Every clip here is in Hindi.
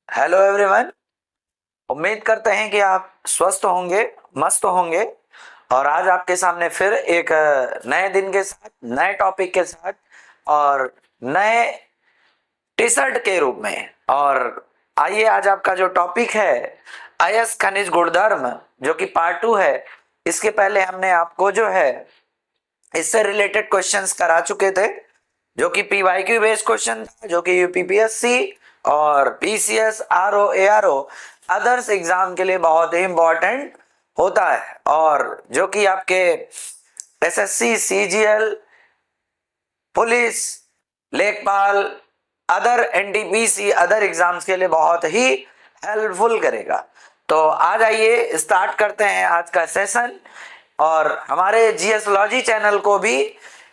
Hello everyone. उम्मीद करते हैं कि आप स्वस्थ होंगे, मस्त होंगे। और आज आपके सामने फिर एक नए दिन के साथ, नए टॉपिक के साथ और नए टी शर्ट के रूप में। और आइए, आज आपका जो टॉपिक है आईएएस खनिज गुणधर्म, जो कि पार्ट 2 है। इसके पहले हमने आपको जो है इससे रिलेटेड क्वेश्चंस करा चुके थे, जो कि पीवाईक्यू बेस्ड क्वेश्चन था, जो कि यूपीपीएससी और PCS, RO, ARO, others exam के लिए बहुत ही इंपॉर्टेंट होता है। और जो कि आपके एसएससी, सीजीएल, पुलिस, लेखपाल, अदर एनटीपीसी, अदर एग्जाम्स के लिए बहुत ही हेल्पफुल करेगा। तो आज आइए स्टार्ट करते हैं आज का सेशन। और हमारे जीएसलॉजी चैनल को भी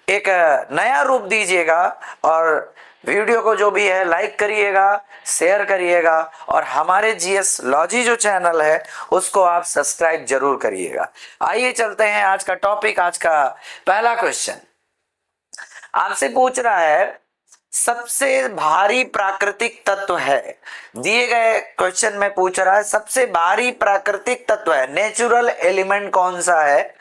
एक नया रूप दीजिएगा और वीडियो को जो भी है लाइक करिएगा, शेयर करिएगा और हमारे जीएस लॉजी जो चैनल है उसको आप सब्सक्राइब जरूर करिएगा। आइए चलते हैं आज का टॉपिक। आज का पहला क्वेश्चन आपसे पूछ रहा है, सबसे भारी प्राकृतिक तत्व है। दिए गए क्वेश्चन में पूछ रहा है सबसे भारी प्राकृतिक तत्व है, नेचुरल एलिमेंट कौन सा है?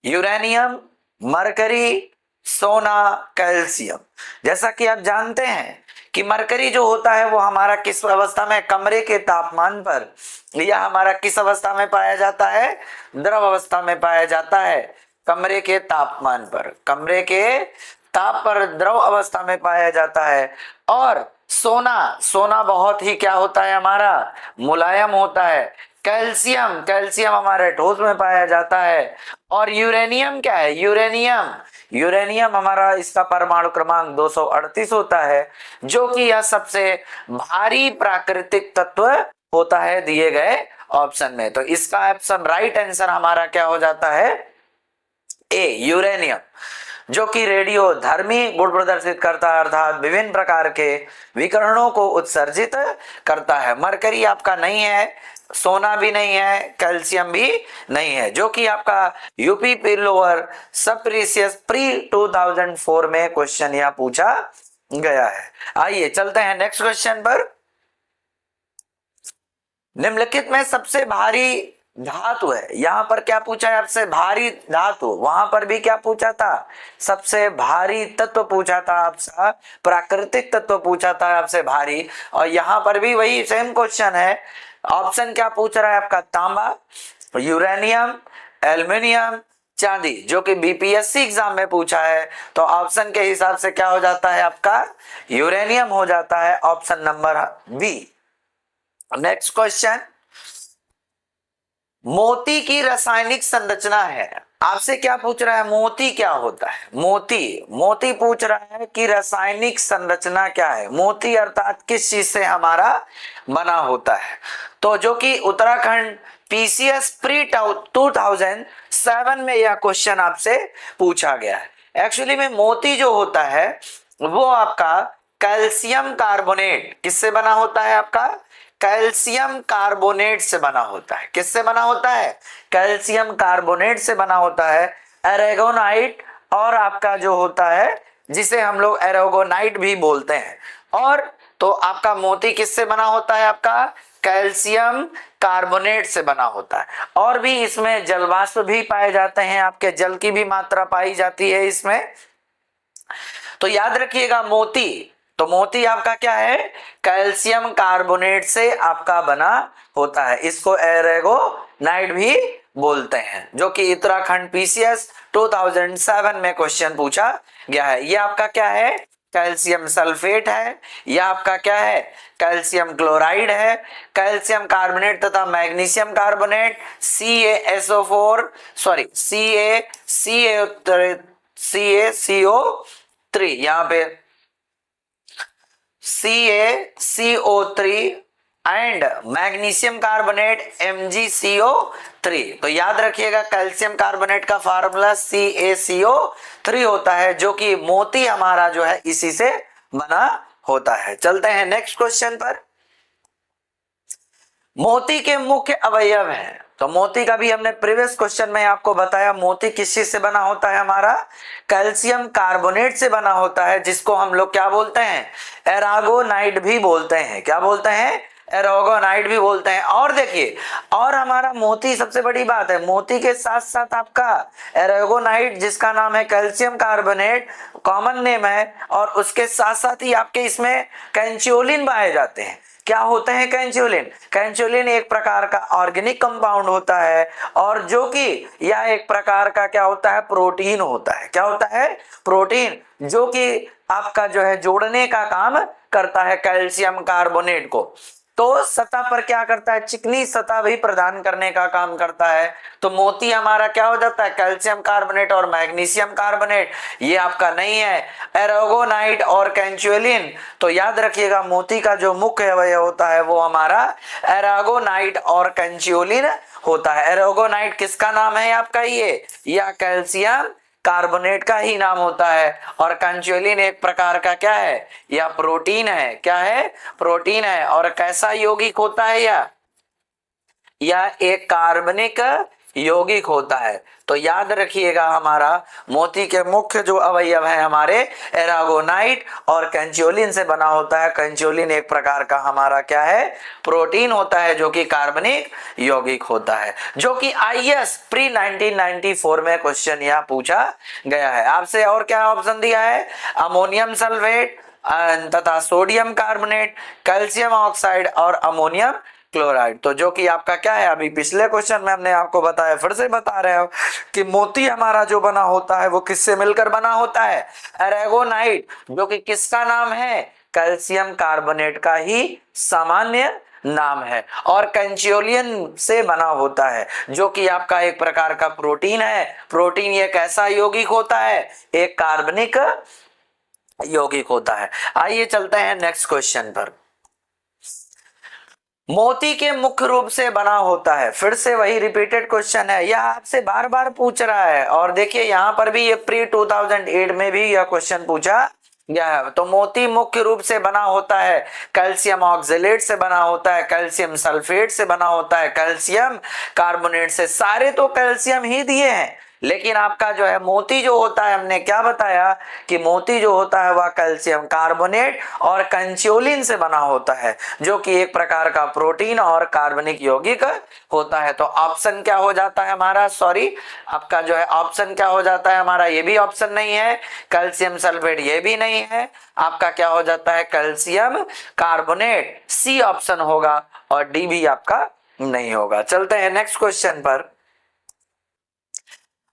यूरेनियम, मरकरी, सोना, कैल्शियम। जैसा कि आप जानते हैं कि मरकरी जो होता है वो हमारा किस अवस्था में, कमरे के तापमान पर, या हमारा किस अवस्था में पाया जाता है? द्रव अवस्था में पाया जाता है। कमरे के तापमान पर, कमरे के ताप पर द्रव अवस्था में पाया जाता है। और सोना, सोना बहुत ही क्या होता है हमारा? मुलायम होता है। कैल्शियम, कैल्शियम हमारे ठोस में पाया जाता है। और यूरेनियम क्या है? यूरेनियम, यूरेनियम हमारा, इसका परमाणु क्रमांक 238 होता है, जो कि यह सबसे भारी प्राकृतिक तत्व होता है दिए गए ऑप्शन में। तो इसका ऑप्शन राइट आंसर हमारा क्या हो जाता है? ए, यूरेनियम, जो कि रेडियोधर्मी गुण प्रदर्शित करता है, अर्थात विभिन्न प्रकार के विकिरणों को उत्सर्जित करता है। मरकरी आपका नहीं है, सोना भी नहीं है, कैल्शियम भी नहीं है, जो कि आपका यूपी पी लोअर सब प्रीसियस प्री 2004 में क्वेश्चन यह पूछा गया है। आइए चलते हैं नेक्स्ट क्वेश्चन पर। निम्नलिखित में सबसे भारी धातु है। यहां पर क्या पूछा है आपसे? भारी धातु। वहां पर भी क्या पूछा था? सबसे भारी तत्व पूछा था आपसे, प्राकृतिक तत्व पूछा था आपसे भारी। और यहां पर भी वही सेम क्वेश्चन है। ऑप्शन क्या पूछ रहा है आपका? तांबा, यूरेनियम, एल्युमिनियम, चांदी, जो कि बीपीएससी एग्जाम में पूछा है। तो ऑप्शन के हिसाब से क्या हो जाता है आपका? यूरेनियम हो जाता है, option number B. Next question, मोती की रासायनिक संरचना है। आपसे क्या पूछ रहा है? मोती क्या होता है? मोती, मोती पूछ रहा है कि रासायनिक संरचना क्या है। मोती अर्थात किस चीज से हमारा बना होता है। तो जो कि उत्तराखंड पीसीएस प्री 2007 में यह क्वेश्चन आपसे पूछा गया है। एक्चुअली में मोती जो होता है वो आपका कैल्शियम कार्बोनेट, किससे बना होता है आपका? कैल्शियम कार्बोनेट से बना होता है। किससे बना होता है? कैल्शियम कार्बोनेट से बना होता है। एरेगोनाइट, और आपका जो होता है जिसे हम लोग एरेगोनाइट भी बोलते हैं। और तो आपका मोती किससे बना होता है? आपका कैल्शियम कार्बोनेट से बना होता है। और भी इसमें जलवाष्प भी पाए जाते हैं, आपके जल की भी मात्रा पाई जाती है इसमें। तो याद रखिएगा मोती, तो मोती आपका क्या है? कैल्शियम कार्बोनेट से आपका बना होता है। इसको एरेगोनाइट भी बोलते हैं, जो कि उत्तराखंड पीसीएस 2007 में क्वेश्चन पूछा गया है। ये आपका क्या है? कैल्शियम सल्फेट है। यह आपका क्या है? कैल्शियम क्लोराइड है। कैल्शियम कार्बोनेट तथा magnesium carbonate, CaSO4, sorry CaCO3, यहाँ पे CaCO3 and magnesium carbonate MgCO3। तो याद रखिएगा कैल्शियम कार्बोनेट का फार्मूला CaCO3 होता है, जो कि मोती हमारा जो है इसी से बना होता है। चलते हैं नेक्स्ट क्वेश्चन पर। मोती के मुख्य अवयव हैं। तो मोती का भी हमने प्रीवियस क्वेश्चन में आपको बताया, मोती किस चीज से बना होता है हमारा? कैल्शियम कार्बोनेट से बना होता है, जिसको हम लोग क्या बोलते हैं? एरागोनाइट भी बोलते हैं। क्या बोलते हैं? एरागोनाइट भी बोलते हैं। और देखिए, और हमारा मोती, सबसे बड़ी बात है, मोती के साथ साथ आपका एरागोनाइट जिसका नाम है कैल्शियम कार्बोनेट कॉमन नेम है, और उसके साथ साथ ही आपके इसमें कैंचियोलिन पाए जाते हैं। क्या होते हैं कैंचियोलिन? कैंचियोलिन एक प्रकार का ऑर्गेनिक कंपाउंड होता है, और जो कि यह एक प्रकार का क्या होता है, प्रोटीन होता है। क्या होता है? प्रोटीन, जो कि आपका जो है जोड़ने का काम करता है कैल्शियम कार्बोनेट को। तो सतह पर क्या करता है, चिकनी सतह भी प्रदान करने का काम करता है। तो मोती हमारा क्या हो जाता है, कैल्शियम कार्बोनेट और मैग्नीशियम कार्बोनेट, ये आपका नहीं है। एरागोनाइट और कैंचुएलिन, तो याद रखिएगा मोती का जो मुख्य अवयव होता है वो हमारा एरागोनाइट और कैंचुएलिन होता है। एरागोनाइट किसका नाम है आपका, ये या कैल्शियम कार्बोनेट का ही नाम होता है, और कैंचुएलिन एक प्रकार का क्या है, या प्रोटीन है। क्या है? प्रोटीन है। और कैसा यौगिक होता है यह एक कार्बनिक यौगिक होता है। तो याद रखिएगा हमारा मोती के मुख्य जो अवयव है हमारे एरागोनाइट और कैंचियोलिन से बना होता है। कैंचियोलिन एक प्रकार का हमारा क्या है, प्रोटीन होता है, जो कि कार्बनिक यौगिक होता है, जो कि आईएएस प्री 1994 में क्वेश्चन यह पूछा गया है आपसे। और क्या ऑप्शन दिया है, अमोनियम सल्फेट तथा सोडियम कार्बोनेट, कैल्शियम ऑक्साइड और अमोनियम क्लोराइड। तो जो कि आपका क्या है, अभी पिछले क्वेश्चन में हमने आपको बताया, फिर से बता रहे हो कि मोती हमारा जो बना होता है वो किससे मिलकर बना होता है, एरागोनाइट, जो कि किसका नाम है, कैल्शियम कार्बोनेट का ही सामान्य नाम है, और कैंचियोलिन से बना होता है, जो कि आपका एक प्रकार का प्रोटीन है। प्रोटीन ये कैसा यौगिक होता है, एक कार्बनिक यौगिक होता है। आइए चलते हैं नेक्स्ट क्वेश्चन पर। मोती के मुख्य रूप से बना होता है, फिर से वही रिपीटेड क्वेश्चन है, यह आपसे बार बार पूछ रहा है। और देखिए यहां पर भी ये प्री 2008 में भी यह क्वेश्चन पूछा गया है। तो मोती मुख्य रूप से बना होता है कैल्शियम ऑक्जेलेट से बना होता है, कैल्शियम सल्फेट से बना होता है, कैल्शियम कार्बोनेट से। सारे तो कैल्शियम ही दिए हैं, लेकिन आपका जो है मोती जो होता है, हमने क्या बताया कि मोती जो होता है वह कैल्शियम कार्बोनेट और कैंचियोलिन से बना होता है, जो कि एक प्रकार का प्रोटीन और कार्बनिक यौगिक होता है। तो ऑप्शन क्या हो जाता है हमारा, सॉरी आपका जो है ऑप्शन क्या हो जाता है हमारा, ये भी ऑप्शन नहीं है, कैल्शियम सल्फेट ये भी नहीं है, आपका क्या हो जाता है, कैल्शियम कार्बोनेट, सी ऑप्शन होगा, और डी भी आपका नहीं होगा। चलते हैं नेक्स्ट क्वेश्चन पर।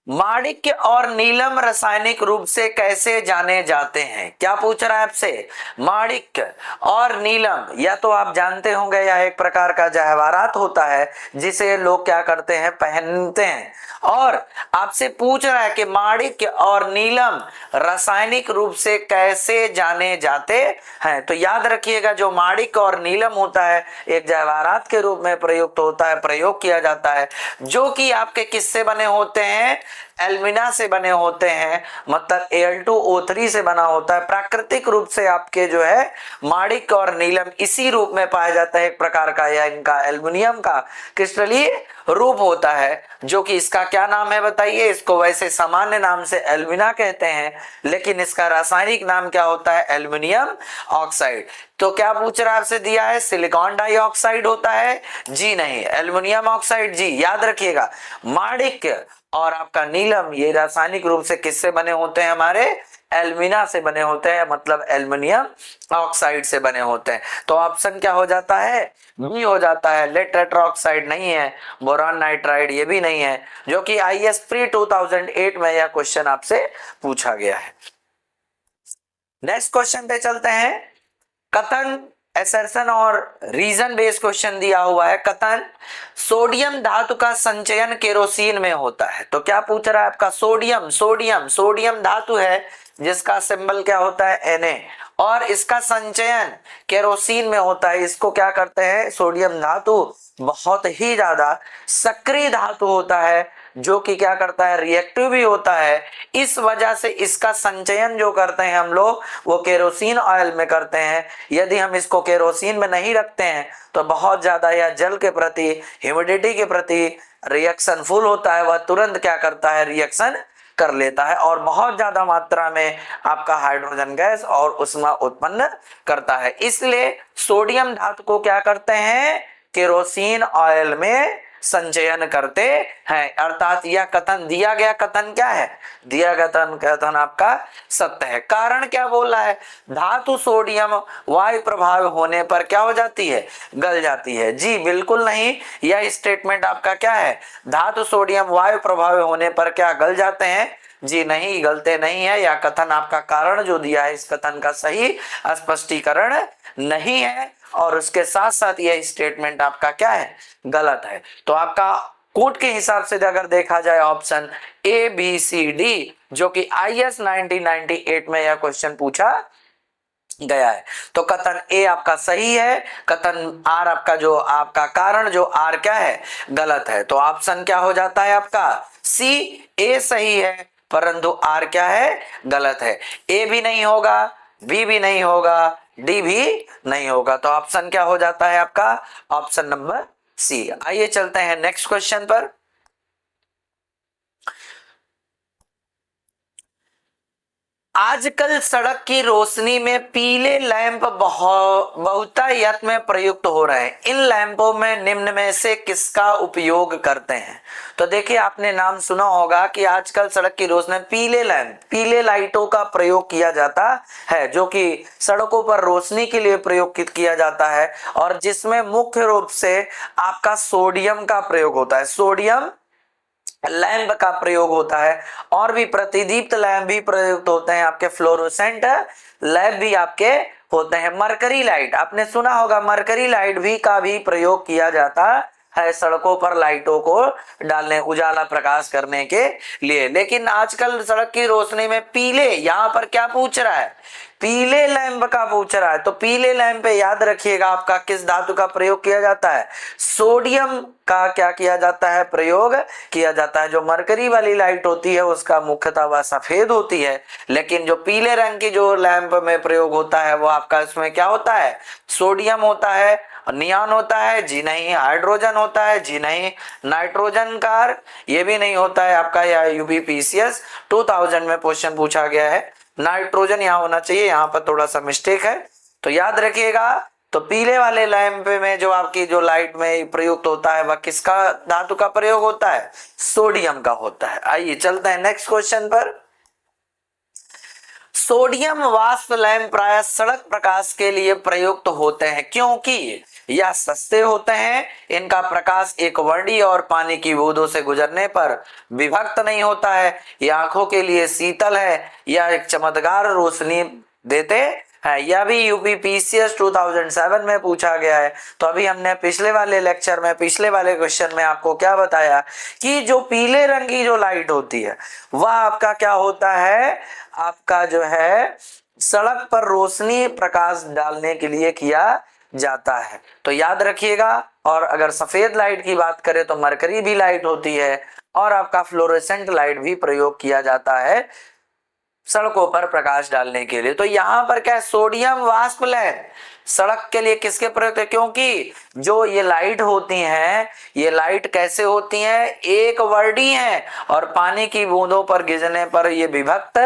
माणिक्य और नीलम रासायनिक रूप से कैसे जाने जाते हैं? क्या पूछ रहा है आपसे, माणिक्य और नीलम, या तो आप जानते होंगे यह एक प्रकार का जवाहरात होता है जिसे लोग क्या करते हैं, पहनते हैं। और आपसे पूछ रहा है कि माणिक्य और नीलम रासायनिक रूप से कैसे जाने जाते हैं। तो याद रखिएगा जो माणिक्य और नीलम होता है एक जवाहरात के रूप में प्रयुक्त होता है, प्रयोग किया जाता है, जो कि आपके किससे बने होते हैं, एल्मिना से बने होते हैं, मतलब Al2O3 से बना होता है। प्राकृतिक रूप से आपके जो है माणिक्य और नीलम इसी रूप में पाया जाता है, एक प्रकार का यह इनका एल्युमिनियम का क्रिस्टलीय रूप होता है, जो कि इसका क्या नाम है बताइए। इसको वैसे सामान्य नाम से एल्युमिना कहते हैं, लेकिन इसका रासायनिक नाम क्या होता है, एल्युमिनियम ऑक्साइड। तो क्या पूछ रहा है आपसे, दिया है सिलिकॉन डाइऑक्साइड होता है, जी नहीं, एल्युमिनियम ऑक्साइड जी। याद रखिएगा माणिक्य और आपका नीलम ये रासायनिक रूप से किससे बने होते हैं, हमारे एल्मिना से बने होते हैं, मतलब एल्युमिनियम ऑक्साइड से बने होते हैं। तो ऑप्शन क्या हो जाता है, बी हो जाता है। लेड टेट्राऑक्साइड नहीं है, बोरान नाइट्राइड ये भी नहीं है, जो कि आईएएस प्री 2008 में यह क्वेश्चन आपसे पूछा गया है। नेक्स्ट क्वेश्चन पे चलते हैं। कथन, असर्शन और रीजन बेस्ड क्वेश्चन दिया हुआ है। कथन, सोडियम धातु का संचयन केरोसिन में होता है। तो क्या पूछ रहा है आपका, सोडियम, सोडियम सोडियम धातु है जिसका सिंबल क्या होता है, Na, और इसका संचयन केरोसिन में होता है। इसको क्या करते हैं, सोडियम धातु बहुत ही ज्यादा सक्रिय धातु होता है, जो कि क्या करता है, रिएक्टिव भी होता है। इस वजह से इसका संचयन जो करते हैं हम लोग वो केरोसिन ऑयल में करते हैं। यदि हम इसको केरोसिन में नहीं रखते हैं तो बहुत ज्यादा यह जल के प्रति, ह्यूमिडिटी के प्रति रिएक्शन फुल होता है, वह तुरंत क्या करता है, रिएक्शन कर लेता है और बहुत ज्यादा मात्रा में आपका हाइड्रोजन गैस और ऊष्मा उत्पन्न करता है। इसलिए सोडियम धातु को क्या करते हैं, केरोसिन ऑयल में संचयन करते हैं। अर्थात यह कथन, दिया गया कथन क्या है, दिया गया कथन आपका सत्य है। कारण क्या बोला है, धातु सोडियम वायु प्रभाव होने पर क्या हो जाती है, गल जाती है। जी बिल्कुल नहीं, यह स्टेटमेंट आपका क्या है, धातु सोडियम वायु प्रभाव होने पर क्या गल जाते हैं, जी नहीं, गलते नहीं है। यह कथन आपका कारण जो दिया है इस कथन का सही स्पष्टीकरण नहीं है और उसके साथ साथ यह स्टेटमेंट आपका क्या है, गलत है। तो आपका कोड के हिसाब से अगर देखा जाए option A B C D, जो कि IS 1998 में यह क्वेश्चन पूछा गया है, तो कथन ए आपका सही है, कथन आर आपका जो आपका कारण जो आर क्या है, गलत है। तो ऑप्शन क्या हो जाता है आपका सी, ए सही है परंतु आर क्या है, गलत है। ए भी नहीं होगा, बी भी नहीं होगा, डी भी नहीं होगा, तो ऑप्शन क्या हो जाता है आपका, ऑप्शन नंबर सी। आइए चलते हैं नेक्स्ट क्वेश्चन पर। आजकल सड़क की रोशनी में पीले लैंप बहुतायत में प्रयुक्त हो रहे हैं। इन लैंपों में निम्न में से किसका उपयोग करते हैं। तो देखिए आपने नाम सुना होगा कि आजकल सड़क की रोशनी में पीले लैंप, पीले लाइटों का प्रयोग किया जाता है, जो कि सड़कों पर रोशनी के लिए प्रयोग किया जाता है और जिसमें मुख्य रूप से आपका सोडियम का प्रयोग होता है, सोडियम लैंप का प्रयोग होता है और भी प्रतिदीप्त लैंप भी प्रयुक्त होते हैं, आपके फ्लोरोसेंट लैंप भी आपके होते हैं। मरकरी लाइट आपने सुना होगा, मरकरी लाइट भी का भी प्रयोग किया जाता है सड़कों पर लाइटों को डालने, उजाला प्रकाश करने के लिए। लेकिन आजकल सड़क की रोशनी में पीले, यहाँ पर क्या पूछ रहा है, पीले लैंप का पूछ रहा है। तो पीले लैंप पे याद रखिएगा आपका किस धातु का प्रयोग किया जाता है, सोडियम का क्या किया जाता है, प्रयोग किया जाता है। जो मरकरी वाली लाइट होती है उसका मुख्यतः वह सफेद होती है, लेकिन जो पीले रंग की जो लैंप में प्रयोग होता है वो आपका इसमें क्या होता है, सोडियम होता है, नियॉन होता है, जी नहीं, हाइड्रोजन होता है, जी नहीं, नाइट्रोजन कार ये भी नहीं होता है आपका। या यूपीपीसीएस 2000 में क्वेश्चन पूछा गया है, नाइट्रोजन यहाँ होना चाहिए, यहाँ पर थोड़ा सा मिस्टेक है, तो याद रखिएगा। तो पीले वाले लैंप में जो आपकी जो लाइट में प्रयुक्त होता है वह किसका धातु का प्रयोग होता है, सोडियम का होता है। आइए चलते हैं नेक्स्ट क्वेश्चन पर। सोडियम वाष्प लैंप प्राय सड़क प्रकाश के लिए प्रयुक्त होते हैं क्योंकि यह सस्ते होते हैं, इनका प्रकाश एक वर्णी और पानी की बूंदों से गुजरने पर विभक्त नहीं होता है, यह आंखों के लिए शीतल है, यह एक चमकदार रोशनी देते हैं। यह भी यूपीपीसीएस 2007 में पूछा गया है। तो अभी हमने पिछले वाले लेक्चर में, पिछले वाले क्वेश्चन में आपको क्या बताया कि जो पीले रंग की जो लाइट होती है वह आपका क्या होता है, आपका जो है सड़क पर रोशनी प्रकाश डालने के लिए किया जाता है, तो याद रखिएगा। और अगर सफेद लाइट की बात करें तो मरकरी भी लाइट होती है और आपका फ्लोरोसेंट लाइट भी प्रयोग किया जाता है सड़कों पर प्रकाश डालने के लिए। तो यहाँ पर क्या है, सोडियम वाष्प लैंप सड़क के लिए किसके प्रयोग है, क्योंकि जो ये लाइट होती हैं ये लाइट कैसे होती हैं, एक वर्णी है और पानी की बूंदों पर गिरने पर ये विभक्त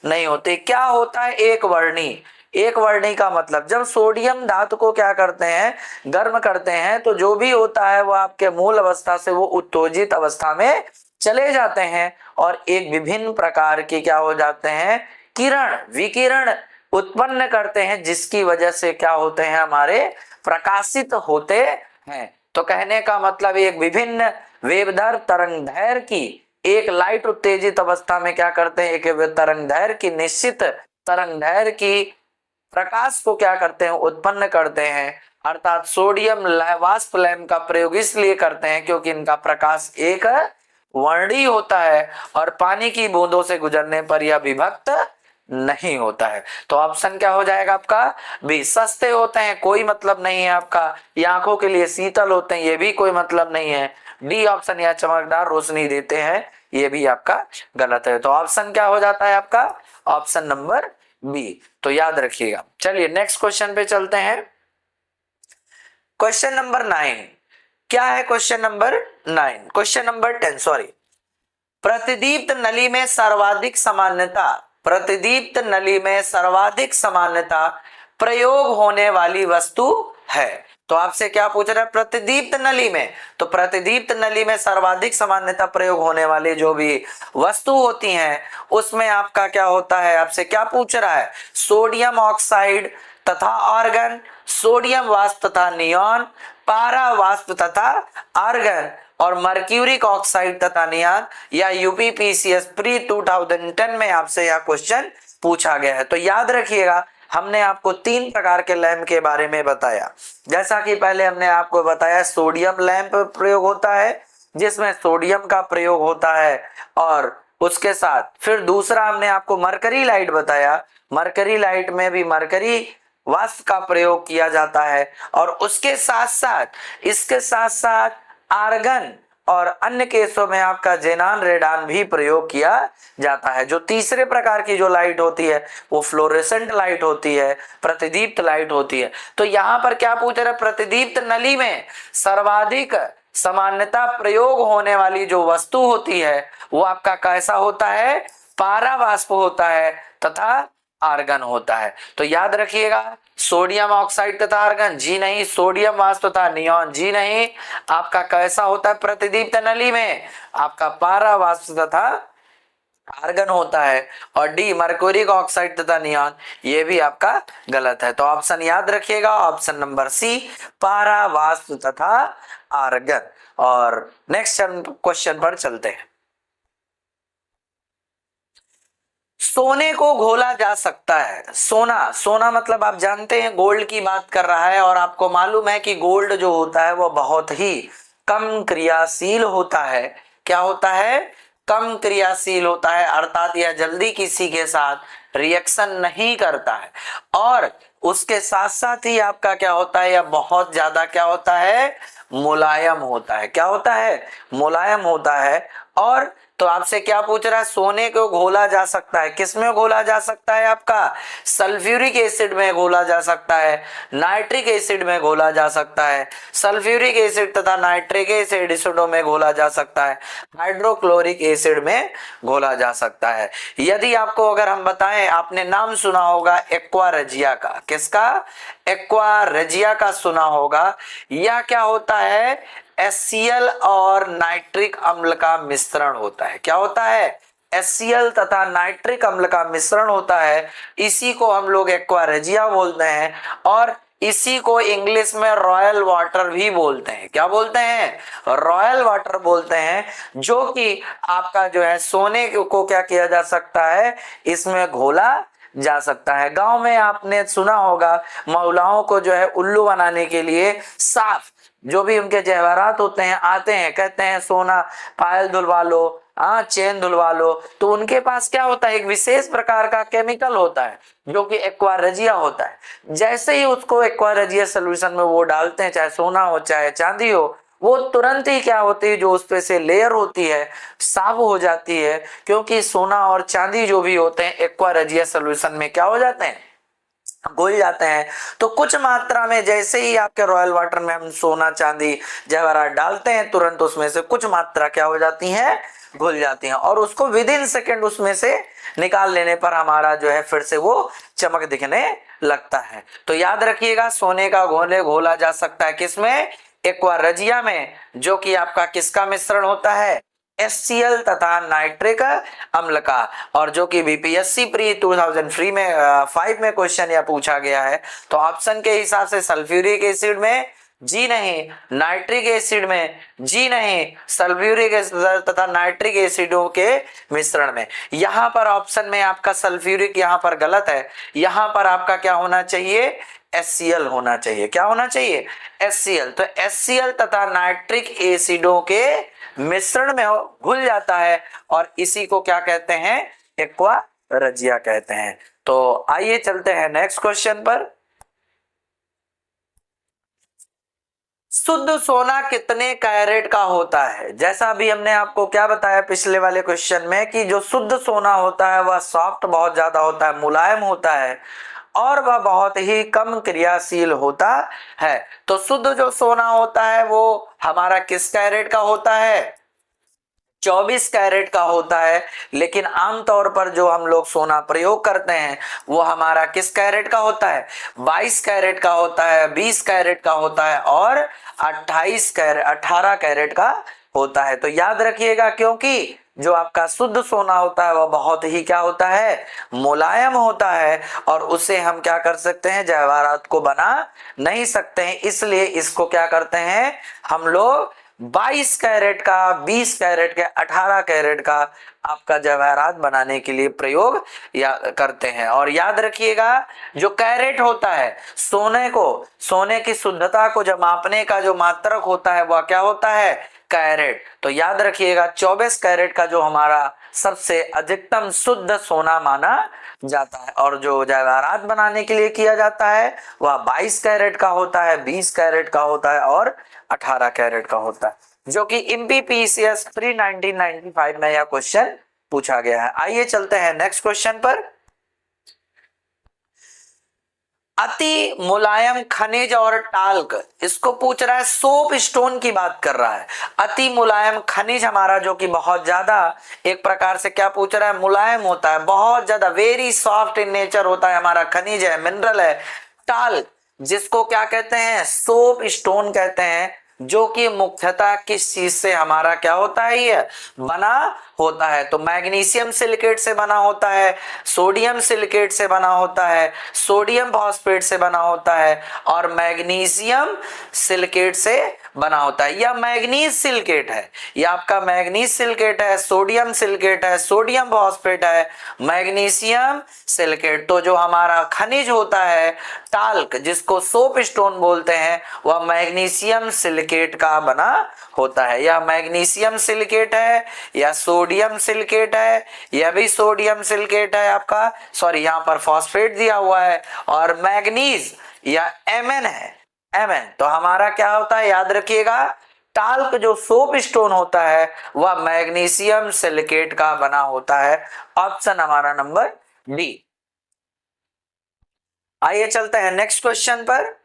नहीं होते। क्या होता है एक वर्णी, एक वर्णी का मतलब जब सोडियम धातु को क्या करते हैं, गर्म करते हैं, तो जो भी होता है वो आपके मूल अवस्था से वो उत्तेजित अवस्था में चले जाते हैं और एक विभिन्न प्रकार के क्या हो जाते हैं, किरण, विकिरण उत्पन्न करते हैं, जिसकी वजह से क्या होते हैं, हमारे प्रकाशित होते हैं। तो कहने का मतलब एक विभिन्न वेवधर तरंग दैर्घ्य की एक लाइट उत्तेजित अवस्था में क्या करते हैं, एक तरंग दैर्घ्य की निश्चित तरंग दैर्घ्य की प्रकाश को क्या करते हैं, उत्पन्न करते हैं। अर्थात सोडियम वाष्प लैंप का प्रयोग इसलिए करते हैं क्योंकि इनका प्रकाश एक वर्णी होता है और पानी की बूंदों से गुजरने पर यह विभक्त नहीं होता है। तो ऑप्शन क्या हो जाएगा आपका बी, सस्ते होते हैं कोई मतलब नहीं है आपका, ये आंखों के लिए शीतल होते हैं ये भी कोई मतलब नहीं है। डी ऑप्शन, यह चमकदार रोशनी देते हैं, ये भी आपका गलत है। तो ऑप्शन क्या हो जाता है आपका, ऑप्शन नंबर बी। तो याद रखिएगा। चलिए नेक्स्ट क्वेश्चन पे चलते हैं। क्वेश्चन नंबर 9 क्या है, question number 9, question number 10 sorry. प्रतिदीप्त नली में सर्वाधिक सामान्यता, प्रतिदीप्त नली में सर्वाधिक सामान्यता प्रयोग होने वाली वस्तु है। तो आपसे क्या पूछ रहा है, प्रतिदीप्त नली में, तो प्रतिदीप्त नली में सर्वाधिक सामान्यता प्रयोग होने वाली जो भी वस्तु होती हैं उसमें आपका क्या होता है, आपसे क्या पूछ रहा है, सोडियम ऑक्साइड तथा आर्गन, सोडियम वाष्प तथा नियॉन, पारा वाष्प तथा आर्गन और मर्क्यूरिक ऑक्साइड तथा नियॉन, या यूपीपीसीएस प्री 2010 में आपसे यह क्वेश्चन पूछा गया है। तो याद रखिएगा, हमने आपको 3 प्रकार के लैंप के बारे में बताया। जैसा कि पहले हमने आपको बताया सोडियम लैंप प्रयोग होता है जिसमें सोडियम का प्रयोग होता है, और उसके साथ फिर दूसरा हमने आपको मरकरी लाइट बताया, मरकरी लाइट में भी मरकरी वाष्प का प्रयोग किया जाता है, और उसके साथ साथ इसके साथ साथ आर्गन और अन्य केसों में आपका जेनान रेडान भी प्रयोग किया जाता है। जो तीसरे प्रकार की जो लाइट होती है वो फ्लोरेसेंट लाइट होती है, प्रतिदीप्त लाइट होती है। तो यहाँ पर क्या पूछ रहे हैं, प्रतिदीप्त नली में सर्वाधिक सामान्यता प्रयोग होने वाली जो वस्तु होती है वो आपका कैसा होता है, पारा वाष्प होता है तथा आर्गन होता है। तो याद रखिएगा, सोडियम ऑक्साइड तथा आर्गन जी नहीं, सोडियम वाष्प तथा नियॉन जी नहीं, आपका कैसा होता है, प्रतिदीप्त नली में आपका पारा वाष्प तथा आर्गन होता है, और डी मर्क्यूरिक ऑक्साइड तथा नियॉन ये भी आपका गलत है। तो ऑप्शन याद रखिएगा, ऑप्शन नंबर सी पारा वाष्प तथा आर्गन। और नेक्स्ट क्वेश्चन पर चलते हैं। सोने को घोला जा सकता है, सोना, सोना मतलब आप जानते हैं गोल्ड की बात कर रहा है, और आपको मालूम है कि गोल्ड जो होता है वो बहुत ही कम क्रियाशील होता है। क्या होता है, कम क्रियाशील होता है, अर्थात यह जल्दी किसी के साथ रिएक्शन नहीं करता है, और उसके साथ साथ ही आपका क्या होता है, यह बहुत ज्यादा क्या होता है, मुलायम होता है। क्या होता है, मुलायम होता है। और तो आपसे क्या पूछ रहा है, सोने को घोला जा सकता है, किसमें घोला जा सकता है, आपका सल्फ्यूरिक एसिड में घोला जा सकता है, नाइट्रिक एसिड में घोला जा सकता है, सल्फ्यूरिक एसिड तथा नाइट्रिक एसिड एसिडों में घोला जा सकता है, हाइड्रोक्लोरिक एसिड में घोला जा सकता है। यदि आपको अगर हम बताएं, आपने नाम सुना होगा एक्वा रेजिया का, किसका, एक्वा रेजिया का सुना होगा। यह क्या होता है, HCl और नाइट्रिक अम्ल का मिश्रण होता है। क्या होता है, HCl तथा नाइट्रिक अम्ल का मिश्रण होता है, इसी को हम लोग एक्वा रेजिया बोलते हैं, और इसी को इंग्लिश में रॉयल वाटर भी बोलते हैं। क्या बोलते हैं, रॉयल वाटर बोलते हैं, जो कि आपका जो है सोने को क्या किया जा सकता है, इसमें घोला जा सकता है। गांव में आपने सुना होगा महिलाओं को जो है उल्लू बनाने के लिए साफ जो भी उनके जवाहरात होते हैं आते हैं, कहते हैं सोना पायल धुलवा लो, चेन धुलवा लो, तो उनके पास क्या होता है, एक विशेष प्रकार का केमिकल होता है जो कि एक्वा रेजिया होता है। जैसे ही उसको एक्वा रेजिया सोल्यूशन में वो डालते हैं, चाहे सोना हो चाहे चांदी हो, वो तुरंत ही क्या होती है, जो उस पे से लेयर होती है साफ हो जाती है, क्योंकि सोना और चांदी जो भी होते हैं एक्वा रेजिया सोल्यूशन में क्या हो जाते हैं, घुल जाते हैं। तो कुछ मात्रा में जैसे ही आपके रॉयल वाटर में हम सोना चांदी जवाहरात डालते हैं, तुरंत उसमें से कुछ मात्रा क्या हो जाती है, घुल जाती हैं, और उसको विद इन सेकेंड उसमें से निकाल लेने पर हमारा जो है फिर से वो चमक दिखने लगता है। तो याद रखिएगा, सोने का घोला जा सकता है किसमें, एक्वा रेजिया में, जो कि आपका किसका मिश्रण होता है, HCl तथा नाइट्रिक अम्ल का, और जो कि बीपीएससी प्री 2003 में 5 में क्वेश्चन यह पूछा गया है। तो ऑप्शन के हिसाब से सल्फ्यूरिक एसिड में जी नहीं, नाइट्रिक एसिड में जी नहीं, सल्फ्यूरिक एसिड तथा नाइट्रिक एसिडों के मिश्रण में। यहां पर ऑप्शन में आपका सल्फ्यूरिक यहां पर गलत है, यहां पर आपका क्या होना चाहिए, HCl होना चाहिए। क्या होना चाहिए, HCl। तो HCl तथा नाइट्रिक एसिडों के मिश्रण में घुल जाता है, और इसी को क्या कहते हैं, एक्वा रेजिया कहते हैं। तो आइए चलते हैं नेक्स्ट क्वेश्चन पर। शुद्ध सोना कितने कैरेट का होता है। जैसा अभी हमने आपको क्या बताया पिछले वाले क्वेश्चन में कि जो शुद्ध सोना होता है वह सॉफ्ट बहुत ज्यादा होता है, मुलायम होता है, और वह बहुत ही कम क्रियाशील होता है। तो शुद्ध जो सोना होता है वो हमारा किस कैरेट का होता है, 24 कैरेट का होता है, लेकिन आमतौर पर जो हम लोग सोना प्रयोग करते हैं वो हमारा किस कैरेट का होता है, 22 कैरेट का होता है, 20 कैरेट का होता है और 18 कैरेट का होता है। तो याद रखिएगा, क्योंकि जो आपका शुद्ध सोना होता है वह बहुत ही क्या होता है, मुलायम होता है, और उसे हम क्या कर सकते हैं, जवाहरात को बना नहीं सकते हैं। इसलिए इसको क्या करते हैं हम लोग, 22 कैरेट का, 20 कैरेट के, 18 कैरेट का आपका जवाहरात बनाने के लिए प्रयोग या करते हैं। और याद रखिएगा, जो कैरेट होता है सोने की शुद्धता को जब मापने का जो मात्रक होता है वह क्या होता है, कैरेट। तो याद रखिएगा 24 कैरेट का जो हमारा सबसे अधिकतम शुद्ध सोना माना जाता है, और जो जवाहरात बनाने के लिए किया जाता है वह 22 कैरेट का होता है, 20 कैरेट का होता है और 18 कैरेट का होता है, जो कि MPPCS प्री 1995 में यह क्वेश्चन पूछा गया है। आइए चलते हैं नेक्स्ट क्वेश्चन पर। अति मुलायम खनिज और टाल्क, इसको पूछ रहा है, सोप स्टोन की बात कर रहा है। अति मुलायम खनिज हमारा जो कि बहुत ज्यादा एक प्रकार से क्या पूछ रहा है, मुलायम होता है, बहुत ज्यादा वेरी सॉफ्ट इन नेचर होता है, हमारा खनिज है, मिनरल है। टाल्क जिसको क्या कहते हैं, सोप स्टोन कहते हैं, जो कि मुख्यतः किस चीज से हमारा क्या होता है, ये बना होता है। तो मैग्नीशियम सिलिकेट से बना होता है, सोडियम सिलिकेट से बना होता है, सोडियम फॉस्फेट से बना होता है और मैग्नीशियम सिलिकेट से बना होता है। यह मैग्नीज सिलिकेट है, यह आपका मैग्नीज सिलिकेट है, सोडियम सिलिकेट है, सोडियम फॉस्फेट है, मैग्नीशियम सिलिकेट। तो जो हमारा खनिज होता है टाल्क, जिसको सोप स्टोन बोलते हैं, वह मैग्नीशियम सिलिकेट का बना होता है। यह मैग्नीशियम सिलिकेट है या सोडियम सिलिकेट है, यह भी सोडियम सिलिकेट है आपका, सॉरी यहाँ पर फॉस्फेट दिया हुआ है, और मैग्नीज या Mn है, Mn। तो हमारा क्या होता है, याद रखिएगा, टाल्क जो सोप स्टोन होता है वह मैग्नीशियम सिलिकेट का बना होता है। ऑप्शन हमारा नंबर डी। आइए चलते हैं नेक्स्ट क्वेश्चन पर।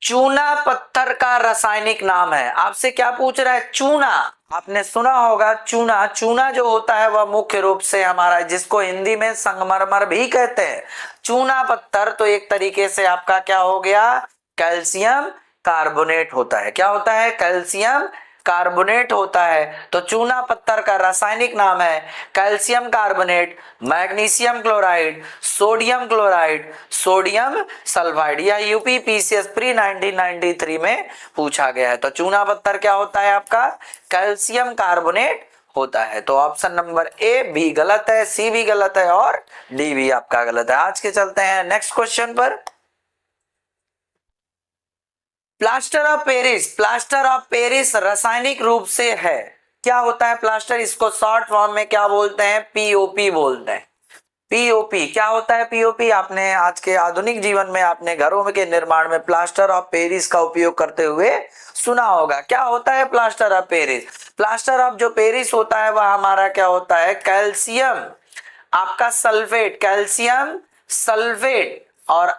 चूना पत्थर का रासायनिक नाम है। आपसे क्या पूछ रहा है, चूना, आपने सुना होगा चूना। चूना जो होता है वह मुख्य रूप से हमारा, जिसको हिंदी में संगमरमर भी कहते हैं, चूना पत्थर तो एक तरीके से आपका क्या हो गया, कैल्शियम कार्बोनेट होता है। क्या होता है, कैल्शियम कार्बोनेट होता है। तो चूना पत्थर का रासायनिक नाम है calcium carbonate, magnesium chloride, sodium chloride, sodium sulphide. यह यूपीपीसीएस प्री 1993 में पूछा गया है। तो चूना पत्थर क्या होता है आपका, कैल्शियम कार्बोनेट होता है। तो ऑप्शन नंबर ए भी गलत है, सी भी गलत है और डी भी आपका गलत है। आज के चलते हैं नेक्स्ट क्वेश्चन पर। Plaster of Paris, plaster of Paris रासायनिक रूप से है, क्या होता है प्लास्टर, इसको शॉर्ट फॉर्म में क्या बोलते हैं, पीओपी बोलते हैं। पीओपी क्या होता है, पीओपी आपने आज के आधुनिक जीवन में आपने घरों के निर्माण में प्लास्टर ऑफ पेरिस का उपयोग करते हुए सुना होगा। क्या होता है plaster of Paris, plaster of जो पेरिस होता है वह हमारा क्या होता है, कैल्शियम आपका सल्फेट, कैल्शियम सल्फेट और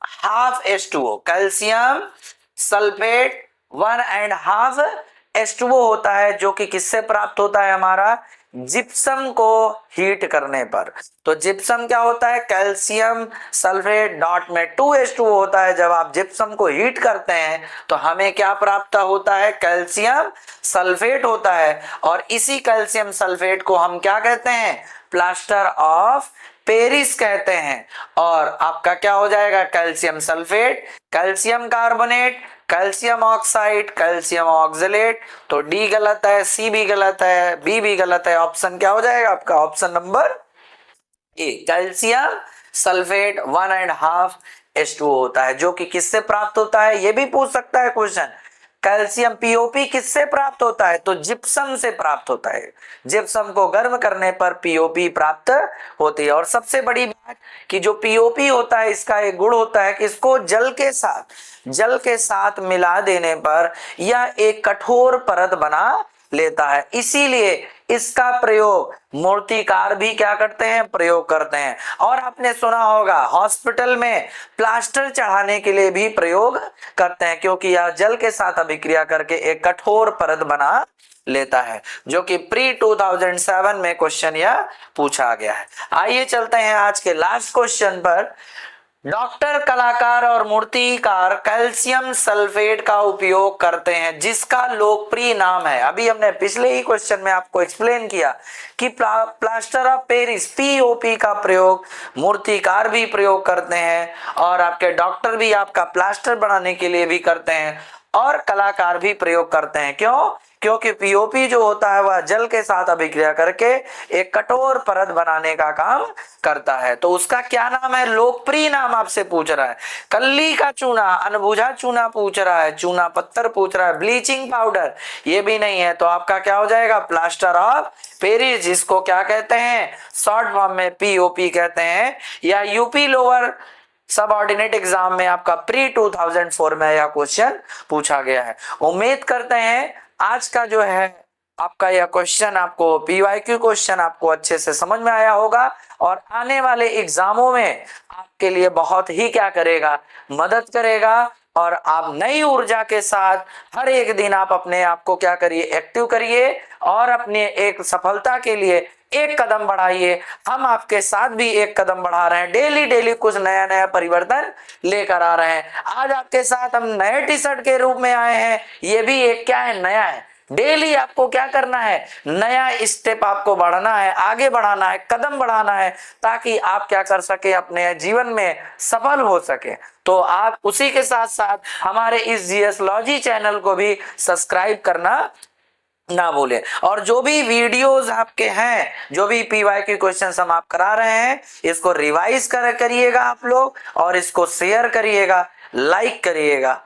half H2O, calcium sulphate 1.5 H2O होता है, जो कि किससे प्राप्त होता है, हमारा जिप्सम को हीट करने पर। तो जिप्सम क्या होता है, कैल्शियम सल्फेट डॉट में 2 H2O होता है। जब आप जिप्सम को हीट करते हैं तो हमें क्या प्राप्त होता है, कैल्शियम सल्फेट होता है, और इसी कैल्शियम सल्फेट को हम क्या कहते हैं, प्लास्टर ऑफ पेरिस कहते हैं। और आपका क्या हो जाएगा, calcium sulphate, calcium carbonate, calcium oxide, calcium oxalate. तो डी गलत है, सी भी गलत है, बी भी गलत है। ऑप्शन क्या हो जाएगा आपका, option number A, calcium sulphate 1.5 H2O होता है, जो कि किससे प्राप्त होता है, ये भी पूछ सकता है क्वेश्चन। कैल्शियम पीओपी किससे प्राप्त होता है, तो जिप्सम से प्राप्त होता है। जिप्सम को गर्म करने पर पीओपी प्राप्त होती है। और सबसे बड़ी बात कि जो पीओपी होता है इसका एक गुण होता है कि इसको जल के साथ मिला देने पर यह एक कठोर परत बना लेता है। इसीलिए इसका प्रयोग मूर्तिकार भी क्या करते हैं, प्रयोग करते हैं। और आपने सुना होगा हॉस्पिटल में प्लास्टर चढ़ाने के लिए भी प्रयोग करते हैं, क्योंकि यह जल के साथ अभिक्रिया करके एक कठोर परत बना लेता है, जो कि प्री 2007 में क्वेश्चन यह पूछा गया है। आइए चलते हैं आज के लास्ट क्वेश्चन पर। डॉक्टर, कलाकार और मूर्तिकार कैल्शियम सल्फेट का उपयोग करते हैं, जिसका लोकप्रिय नाम है। अभी हमने पिछले ही क्वेश्चन में आपको एक्सप्लेन किया कि प्लास्टर ऑफ पेरिस पीओपी का प्रयोग मूर्तिकार भी प्रयोग करते हैं, और आपके डॉक्टर भी आपका प्लास्टर बनाने के लिए भी करते हैं, और कलाकार भी प्रयोग करते हैं। क्यों? क्योंकि पीओपी जो होता है वह जल के साथ अभिक्रिया करके एक कठोर परत बनाने का काम करता है। तो उसका क्या नाम है, लोकप्रिय नाम आपसे पूछ रहा है। कल्ली का चूना, अनबुझा चूना पूछ रहा है, चूना पत्थर पूछ रहा है, ब्लीचिंग पाउडर ये भी नहीं है, तो आपका क्या हो जाएगा, प्लास्टर ऑफ पेरिस, जिसको क्या कहते हैं, शॉर्ट फॉर्म में पीओपी कहते हैं। या यूपी लोअर सबऑर्डिनेट एग्जाम में आपका प्री 2004 में यह क्वेश्चन पूछा गया है। उम्मीद करते हैं आज का जो है आपका यह क्वेश्चन, आपको पीवाईक्यू क्वेश्चन आपको अच्छे से समझ में आया होगा, और आने वाले एग्जामों में आपके लिए बहुत ही क्या करेगा, मदद करेगा। और आप नई ऊर्जा के साथ हर एक दिन आप अपने आप को क्या करिए, एक्टिव करिए, और अपने एक सफलता के लिए एक कदम बढ़ाइए। हम आपके साथ भी एक कदम बढ़ा रहे हैं, डेली डेली कुछ नया नया परिवर्तन लेकर आ रहे हैं। आज आपके साथ हम नए टी शर्ट के रूप में आए हैं, ये भी एक क्या है, नया है। डेली आपको क्या करना है, नया स्टेप आपको बढ़ना है, आगे बढ़ाना है, कदम बढ़ाना है, ताकि आप क्या कर सके, अपने जीवन में सफल हो सके। तो आप उसी के साथ साथ हमारे इस जीएस लॉजी चैनल को भी सब्सक्राइब करना ना भूलें। और जो भी वीडियोस आपके हैं, जो भी पीवाईक्यू क्वेश्चंस हम आप करा रहे हैं, इसको रिवाइज करिएगा आप लोग, और इसको शेयर करिएगा, लाइक करिएगा।